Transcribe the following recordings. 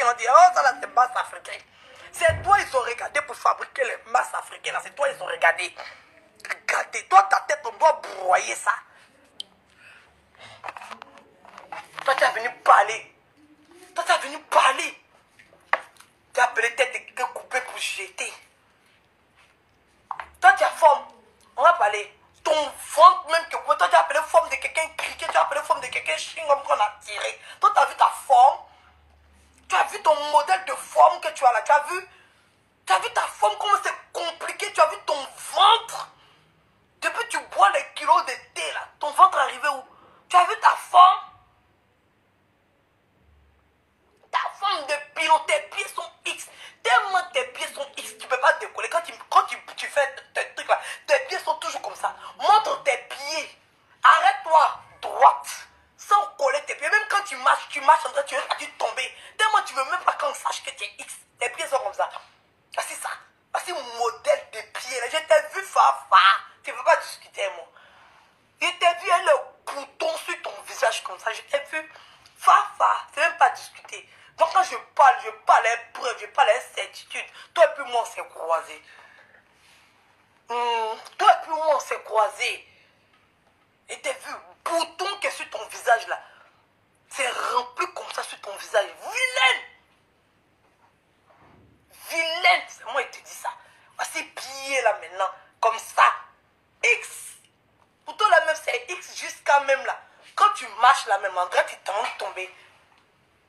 africains. On dit, oh, ça là, c'est masse africain. C'est toi, ils ont regardé pour fabriquer les masses africaines. C'est toi, ils ont regardé. Regardez, toi, ta tête, on doit broyer ça. Toi, tu es venu parler. Toi, tu es venu parler. Tu as appelé tête de quelqu'un coupé pour jeter. Toi, tu as forme. On va parler. Ton ventre même que toi, tu as appelé forme de quelqu'un criquet. Tu as appelé forme de quelqu'un chewing-gum qu'on a tiré. Toi, tu as vu ta forme. Tu as vu ton modèle de forme que tu as là. Tu as vu ta forme, comment c'est compliqué. Tu as vu ton ventre. Depuis que tu bois les kilos de thé là, ton ventre est arrivé où? Tu as vu ta forme? Ta forme de pilon, tes pieds sont X. Tellement tes pieds sont X, tu ne peux pas décoller. Quand tu fais tes trucs là, tes pieds sont toujours comme ça. Montre tes pieds. Arrête-toi droite. Sans coller tes pieds. Même quand tu marches en train, tu veux tomber. Tellement tu ne veux même pas qu'on sache que tu es X. Tes pieds sont comme ça. Voici ça. Voici mon modèle de pieds. Je t'ai vu fafa. Tu ne veux pas discuter, moi. Je t'ai vu le bouton sur ton visage comme ça. Je t'ai vu fafa. C'est même pas discuter. Donc quand je parle les preuves, je parle les certitudes. Toi et puis moi, on s'est croisés. Toi et puis moi, on s'est croisés. Et t'as vu le bouton qui est sur ton visage là. C'est rempli comme ça sur ton visage. Vilaine. Vilaine. C'est moi qui te dis ça. Voici pieds là maintenant. Comme ça. X. Pour toi la même c'est X jusqu'à même là. Quand tu marches là même, en vrai tu t'en tomber.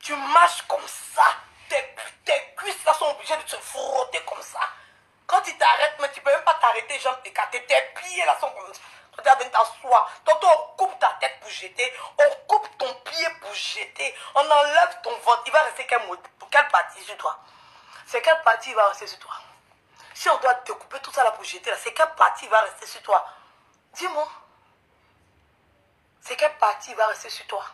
Tu marches comme ça. Tes cuisses là sont obligées de se frotter comme ça. Quand tu t'arrêtes, mais tu ne peux même pas t'arrêter, jambes écartées. Tes pieds là sont comme ça. Quand tu as besoin de t'asseoir, tantôt on coupe ta tête pour jeter. On coupe ton pied pour jeter. On enlève ton ventre. Il va rester quelle partie sur toi? C'est quelle partie il va rester sur toi? Si on doit te couper tout ça là pour jeter là, c'est quelle partie il va rester sur toi? Dis-moi. C'est quelle partie il va rester sur toi?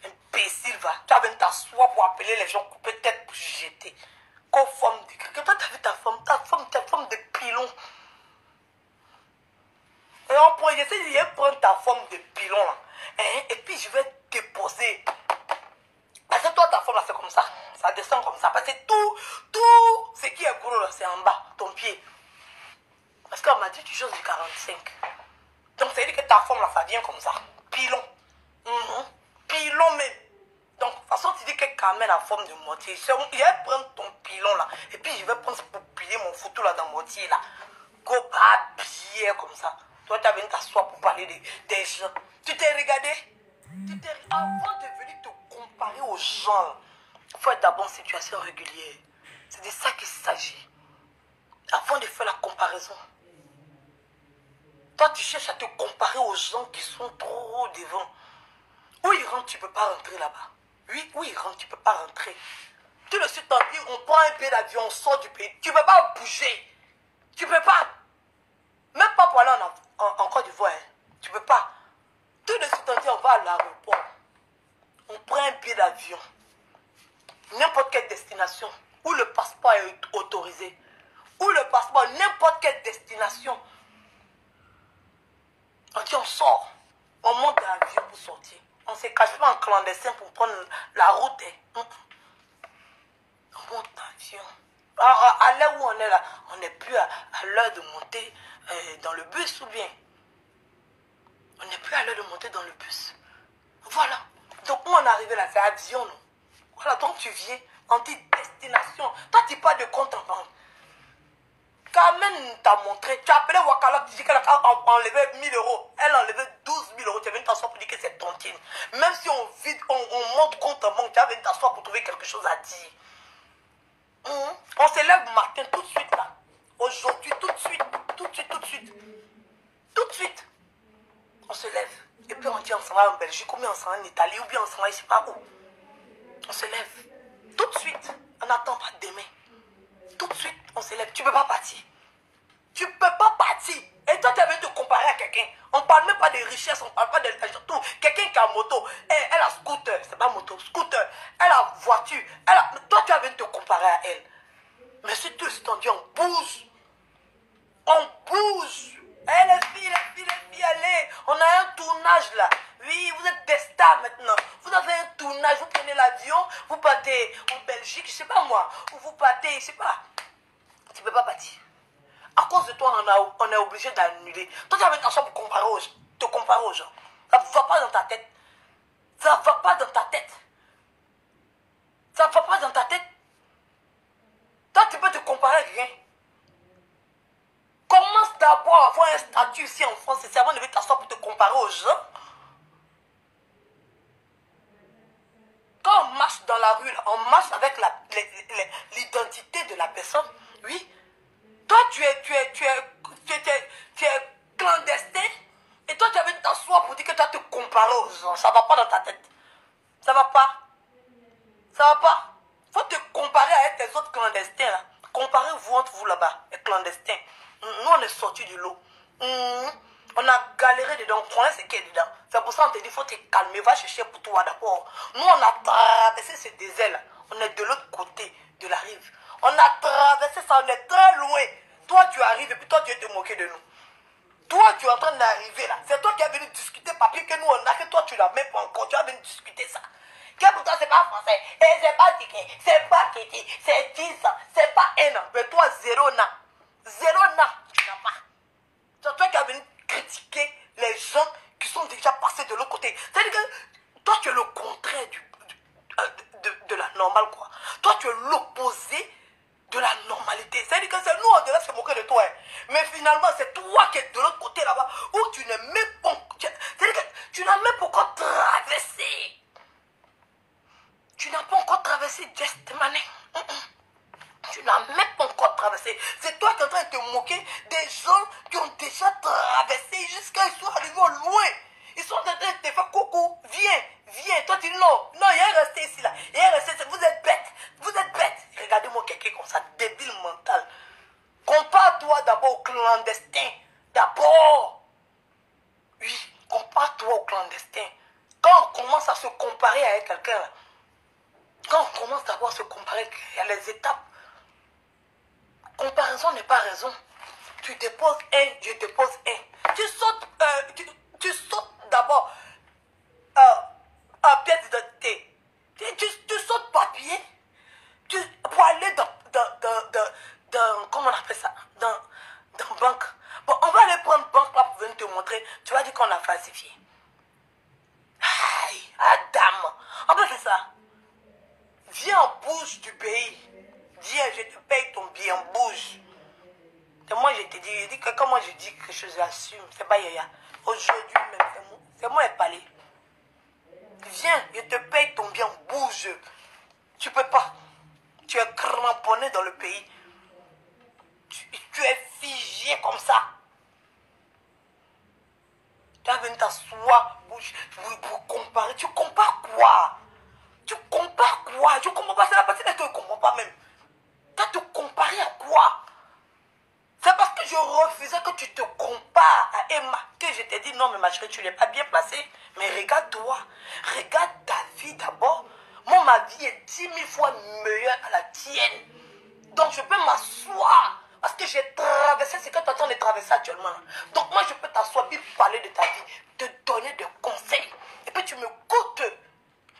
Imbécile, va. Tu as besoin de t'asseoir pour appeler les gens couper tête pour jeter. Qu'on forme de quelqu'un. Toi, tu as vu ta forme de pilon. Et on pourrait essayer de prendre ta forme de pilon là. Et puis je vais te déposer. Parce que toi, ta forme là, c'est comme ça. Ça descend comme ça. Parce que tout ce qui est gros là, c'est en bas, ton pied. Parce qu'on m'a dit tu choses du 45. Donc, ça veut dire que ta forme là, ça vient comme ça. Pilon. Pilon, mais. Donc, de toute façon, tu dis que Carmen a forme de moitié. Je vais prendre ton pilon là. Et puis, je vais prendre pour plier mon photo là dans moitié là. Go bien comme ça. Toi, tu as venu t'asseoir pour parler des gens. Tu t'es regardé? Avant de venir te comparer aux gens, il faut être d'abord en situation régulière. C'est de ça qu'il s'agit. Avant de faire la comparaison. Toi, tu cherches à te comparer aux gens qui sont trop devant. Où ils rentrent, tu ne peux pas rentrer là-bas. Oui, où ils rentrent, tu ne peux pas rentrer. Tout de suite, on prend un billet d'avion, on sort du pays. Tu ne peux pas bouger. Tu ne peux pas. Même pas pour aller en Côte d'Ivoire. Tu ne peux pas. Tout de suite, on va à l'aéroport. On prend un billet d'avion. N'importe quelle destination. Où le passeport est autorisé. Où le passeport, n'importe quelle destination. On dit, on sort. On monte dans l'avion pour sortir. On ne se cache pas en clandestin pour prendre la route. On monte dans l'avion. À l'heure où on est là, on n'est plus à l'heure de monter dans le bus ou bien. On n'est plus à l'heure de monter dans le bus. Voilà. Donc, où on est arrivé là, c'est avion, non? Voilà, donc tu viens, on dit destination. Toi, tu parles de compte en banque. Carmen t'a montré, tu as appelé Wakala, tu dis qu'elle a enlevé 1000 euros. Elle a enlevé 12 000 euros. Tu es venu t'asseoir pour dire que c'est tontine. Même si on vide, on monte compte en banque, tu es venu t'asseoir pour trouver quelque chose à dire. On se lève matin tout de suite là. Aujourd'hui, tout de suite. On se lève. Et puis on dit on s'en va en Belgique, ou bien on s'en va en Italie, ou bien on s'en va je ne sais pas où. On se lève. Tout de suite. On n'attend pas demain. Tout de suite, on se lève. Tu ne peux pas partir. Tu ne peux pas partir. Et toi, tu as venu te comparer à quelqu'un. On ne parle même pas de richesse, on ne parle pas de tout. Quelqu'un qui a moto, elle a scooter, c'est pas moto, scooter. Elle a voiture. Toi, tu as venu te comparer à elle. Mais si tout ce temps dit, on bouge. On bouge. Eh, les filles, allez. On a un tournage là. Oui, vous êtes des stars là maintenant. Vous avez un tournage, vous prenez l'avion, vous partez en Belgique, je sais pas moi, ou vous partez, je sais pas. Tu peux pas partir. À cause de toi, on est obligé d'annuler. Toi, tu vas t'asseoir pour te comparer aux gens. Ça ne va pas dans ta tête. Ça ne va pas dans ta tête. Ça ne va pas dans ta tête. Toi, tu peux te comparer à rien. Commence d'abord à avoir un statut ici en France. Et c'est avant de t'asseoir pour te comparer aux gens. Quand on marche dans la rue, là, on marche avec l'identité de la personne. Oui. Toi, tu es clandestin. Et toi, tu avais t'asseoir pour dire que tu vas te comparer aux gens. Ça ne va pas dans ta tête. Ça va pas. Ça va pas. Faut te comparer avec les autres clandestins là. Comparez-vous entre vous là-bas, les clandestins. Nous, on est sortis du lot. On a galéré dedans, on connaît ce qui est dedans. C'est pour ça qu'on te dit, faut te calmer, va chercher pour toi d'abord. Nous, on a traversé ce désert là. On est de l'autre côté de la rive. On a traversé ça, on est très loin. Toi, tu arrives et puis toi, tu veux te moquer de nous. Toi, tu es en train d'arriver là. C'est toi qui es venu discuter papier que nous, on a, que toi, tu l'as même pas encore. Tu as venu discuter ça. Que pour toi, c'est pas français. Et c'est pas ticket. C'est pas kéti. C'est 10 ans. C'est pas un an. Mais toi, 0 an. 0 an, tu n'as pas. C'est toi qui as venu critiquer les gens qui sont déjà passés de l'autre côté. C'est-à-dire que toi, tu es le contraire de la normale, quoi. Toi, tu es l'opposé de la normalité. C'est-à-dire que c'est nous, on devait se moquer de toi. Hein. Mais finalement, c'est toi qui es de l'autre côté là-bas, où tu n'es même pas... C'est-à-dire que tu n'as même pas encore traversé. Tu n'as pas encore traversé Just Money. Tu n'as même pas encore traversé. C'est toi qui es en train de te moquer des gens qui ont déjà traversé jusqu'à ils sont arrivés au loin. Ils sont en train de te faire coucou. Viens, viens. Toi, tu dis non. Non, il est resté ici là. Il est resté. Vous êtes bête. Vous êtes bête. Regardez-moi quelqu'un comme ça, débile mental. Compare-toi d'abord au clandestin. D'abord. Oui, compare-toi au clandestin. Quand on commence à se comparer avec quelqu'un, quand on commence d'abord à se comparer, il y a les étapes. Comparaison n'est pas raison. Tu déposes un, je dépose un. Tu sautes d'abord pièce d'identité. Tu sautes papier. Pour aller dans comment on appelle ça, dans banque. Bon, on va aller prendre banque là pour venir te montrer. Tu vas dire qu'on a falsifié. Aïe, Adam. On peut faire ça. Viens en bouge du pays. Viens, je te paye ton billet en bouge. Et moi, je te dis que quand moi je dis quelque chose, j'assume. C'est pas Yaya. Aujourd'hui même, c'est moi qui parle. Viens, je te paye ton billet en bouge. Tu peux pas. Tu es cramponné dans le pays. Tu es figé comme ça. Tu as venu t'asseoir pour comparer. Tu compares quoi? Tu compares quoi? Je ne comprends pas. C'est la partie que tu ne comprends pas même. Tu as te comparé à quoi? C'est parce que je refusais que tu te compares à Emma que je t'ai dit non, mais ma chérie, tu n'es pas bien placée. Mais regarde-toi. Regarde ta vie d'abord. Moi, ma vie est 10 000 fois meilleure à la tienne. Donc, je peux m'asseoir. Parce que j'ai traversé ce que tu es en train de traverser actuellement. Donc, moi, je peux t'asseoir et parler de ta vie. Te donner des conseils. Et puis, tu m'écoutes.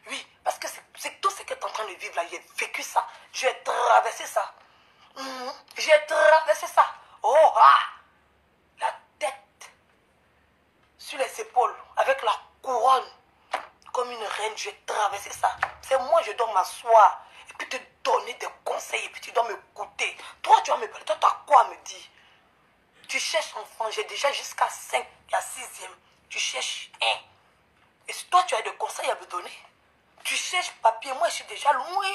Oui, parce que c'est tout ce que tu es en train de vivre là. J'ai vécu ça. J'ai traversé ça. J'ai traversé ça. Oh, ah! La tête sur les épaules, avec la couronne. Comme une reine, j'ai traversé ça. C'est moi, je dois m'asseoir et puis te donner des conseils et puis tu dois m'écouter. Toi, tu vas me parler. Toi, tu as quoi à me dire? Tu cherches enfant, j'ai déjà jusqu'à 5, à 6e. Tu cherches un. Et si toi, tu as des conseils à me donner, tu cherches papier. Moi, je suis déjà loin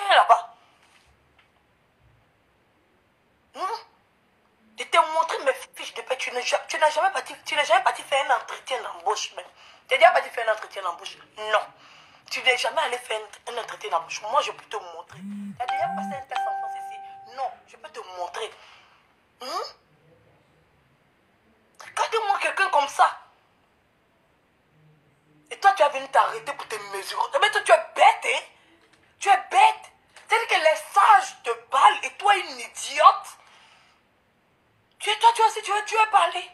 là-bas. Je t'ai montré mes fiches de paie. Tu n'as jamais parti faire un entretien d'embauche même. Tu n'as déjà parti faire un entretien d'embauche? Non. Tu n'es jamais allé faire un entretien d'embauche. Moi, je peux te montrer. Tu as déjà passé un test en français ici? Non, je peux te montrer. Regardez-moi quelqu'un comme ça. Et toi, tu as venu t'arrêter pour te mesurer. Mais toi, tu es bête, hein? Tu es bête. C'est-à-dire que les sages te parlent et toi, une idiote. Toi aussi, tu veux parler.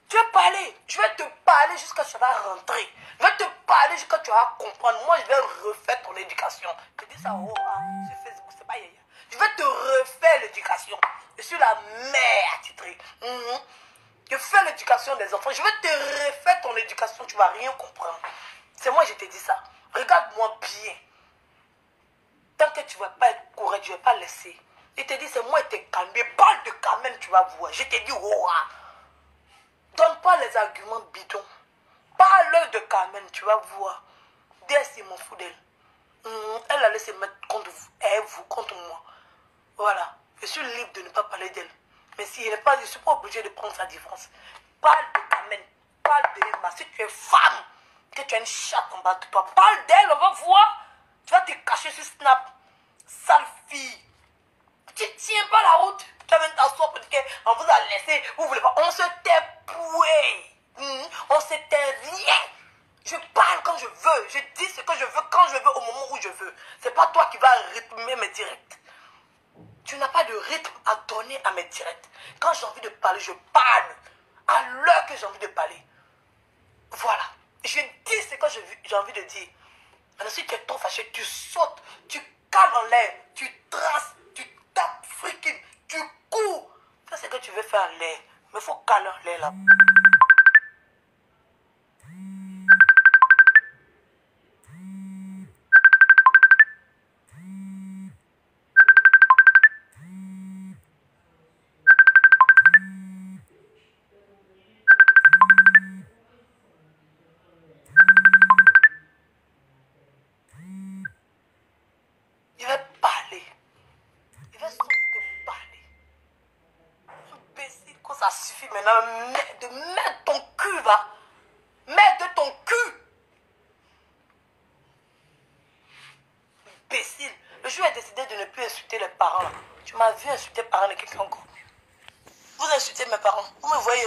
Tu veux parler. Je vais te parler jusqu'à ce que ça va rentrer. Je vais te parler jusqu'à tu vas comprendre. Moi, je vais refaire ton éducation. Je dis ça sur Facebook, c'est pas hier. Je vais te refaire l'éducation. Je suis la mère attitrée. Je fais l'éducation des enfants. Je vais te refaire ton éducation. Tu ne vas rien comprendre. C'est moi, je te dis ça. Regarde-moi bien. Tant que tu ne vas pas être correct, je ne vais pas laisser. Je te dis, c'est moi qui t'ai calmé. Parle de Carmen, tu vas voir. Je te dis, oh, donne pas les arguments bidons. Parle de Carmen, tu vas voir. Dès m'en fout d'elle. Elle allait se mettre contre vous, et vous contre moi. Voilà. Je suis libre de ne pas parler d'elle. Mais si je ne suis pas obligé de prendre sa différence. Parle de Carmen. Parle d'Emma. Si tu es femme, que tu as une chatte en bas de toi, parle d'elle, on va voir. Tu vas te cacher sur Snap. Sale fille. Tu ne tiens pas la route. Tu vas venir t'asseoir pour dire qu'on vous a laissé. Vous voulez pas. On se tait poué. On se tait rien. Je parle quand je veux. Je dis ce que je veux quand je veux au moment où je veux. C'est pas toi qui vas rythmer mes directs. Tu n'as pas de rythme à donner à mes directs. Quand j'ai envie de parler, je parle. À l'heure que j'ai envie de parler. Voilà. Je dis ce que j'ai envie de dire. Maintenant, si tu es trop fâché, tu sautes, tu cales en l'air, tu traces, tu tapes freaking, tu cours. Fais ce que tu veux faire en l'air. Mais il faut caler en l'air là. Je vais parler. Je vais surtout te parler. Imbécile, quand ça suffit maintenant de mettre ton cul, va. Mets de ton cul. Imbécile. Le jour a décidé de ne plus insulter les parents. Tu m'as vu insulter les parents de quelqu'un encore. Vous insultez mes parents. Vous me voyez